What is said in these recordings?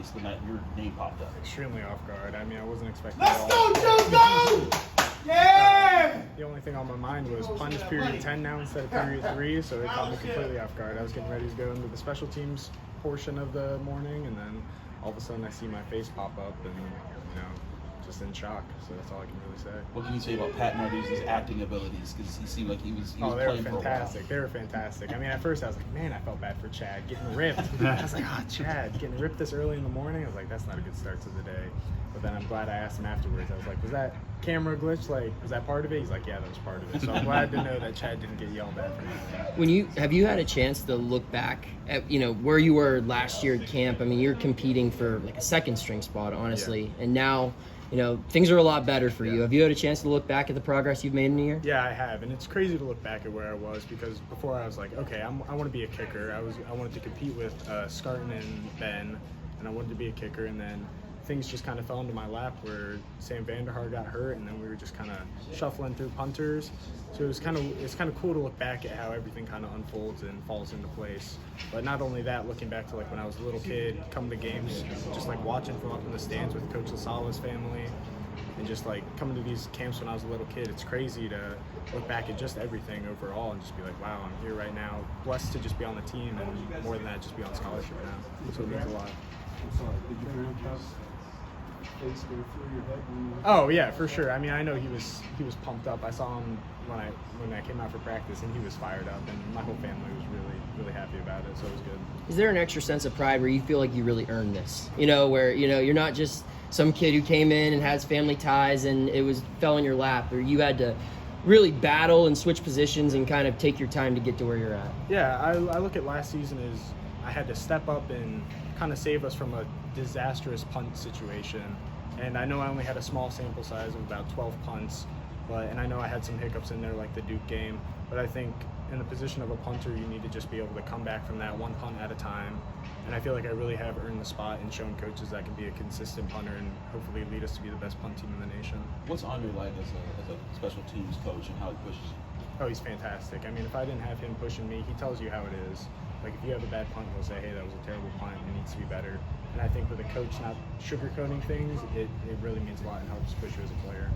place the night your name popped up? Extremely off guard. I mean, I wasn't expecting Let's it go, all. Junko! Yeah! The only thing on my mind was punt is period 10 now instead of period 3, so it caught me completely off guard. I was getting ready to go into the special teams portion of the morning, and then all of a sudden I see my face pop up, and just in shock. So that's all I can really say. What can you say about Pat Narduse's acting abilities? Because he seemed like he was they were playing for a while. fantastic. They were fantastic. I mean, at first I was like, man, I felt bad for Chad getting ripped. I was like, Chad getting ripped this early in the morning. I was like, that's not a good start to the day. But then I'm glad I asked him afterwards. I was like, was that camera glitch? Like, was that part of it? He's like, yeah, that was part of it. So I'm glad to know that Chad didn't get yelled at for anything. Have you had a chance to look back at where you were last year at camp? I mean, you're competing for like a second string spot, honestly, and now things are a lot better for you. Have you had a chance to look back at the progress you've made in a year? Yeah, I have, and it's crazy to look back at where I was, because before I was like, okay, I want to be a kicker. I wanted to compete with Scarton and Ben, and I wanted to be a kicker, and then things just kind of fell into my lap where Sam Vanderhaar got hurt, and then we were just kind of shuffling through punters. So it's kind of cool to look back at how everything kind of unfolds and falls into place. But not only that, looking back to like when I was a little kid, coming to games, just like watching from up in the stands with Coach LaSala's family, and just like coming to these camps when I was a little kid. It's crazy to look back at just everything overall and just be like, wow, I'm here right now, blessed to just be on the team, and more than that, just be on scholarship now. So it means a lot. I'm sorry, did you hear Caleb's face go through your head? Oh yeah, for sure. I mean, I know he was pumped up. I saw him when I came out for practice, and he was fired up, and my whole family was really happy about it. So it was good. Is there an extra sense of pride where you feel like you really earned this? Where you're not just some kid who came in and has family ties and fell in your lap, or you had to really battle and switch positions and kind of take your time to get to where you're at? Yeah, I look at last season as I had to step up and kind of save us from a disastrous punt situation. And I know I only had a small sample size of about 12 punts, and I know I had some hiccups in there like the Duke game, but I think in the position of a punter, you need to just be able to come back from that one punt at a time. And I feel like I really have earned the spot and shown coaches that I can be a consistent punter and hopefully lead us to be the best punt team in the nation. What's Andre like as a special teams coach, and how he pushes you? Oh, he's fantastic. I mean, if I didn't have him pushing me, he tells you how it is. Like, if you have a bad punt, he'll say, hey, that was a terrible punt, it needs to be better. And I think with a coach not sugarcoating things, it really means a lot and helps push you as a player.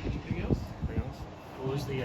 Anything else? Anything else? What was the